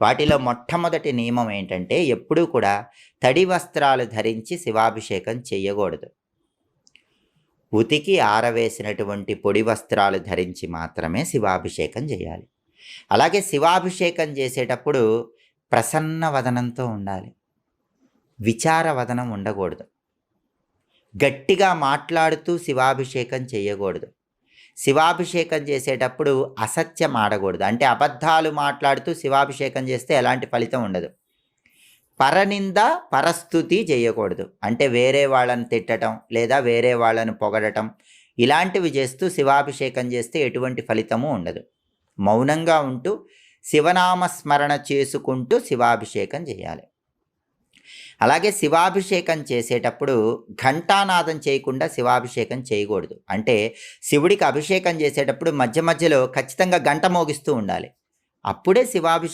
వాటిలో మొట్టమొదటి నియమం ఏంటంటే ఎప్పుడూ కూడా తడి వస్త్రాలు ధరించి శివాభిషేకం చేయకూడదు. ఉతికి ఆరవేసినటువంటి పొడి వస్త్రాలు ధరించి మాత్రమే శివాభిషేకం చేయాలి. అలాగే శివాభిషేకం చేసేటప్పుడు ప్రసన్న వదనంతో ఉండాలి. విచార వదనం ఉండకూడదు. గట్టిగా మాట్లాడుతూ శివాభిషేకం చేయకూడదు. శివాభిషేకం చేసేటప్పుడు అసత్యం ఆడకూడదు. అంటే అబద్ధాలు మాట్లాడుతూ శివాభిషేకం చేస్తే ఎలాంటి ఫలితం ఉండదు. పరనింద పరస్తుతి చేయకూడదు. అంటే వేరే వాళ్ళని తిట్టడం లేదా వేరే వాళ్ళను పొగడటం ఇలాంటివి చేస్తూ శివాభిషేకం చేస్తే ఎటువంటి ఫలితము ఉండదు. మౌనంగా ఉంటూ శివనామస్మరణ చేసుకుంటూ శివాభిషేకం చేయాలి. అలాగే శివాభిషేకం చేసేటప్పుడు ఘంటానాదం చేయకుండా శివాభిషేకం చేయకూడదు. అంటే శివుడికి అభిషేకం చేసేటప్పుడు మధ్య మధ్యలో ఖచ్చితంగా గంట మోగిస్తూ ఉండాలి. అప్పుడే శివాభిషేకం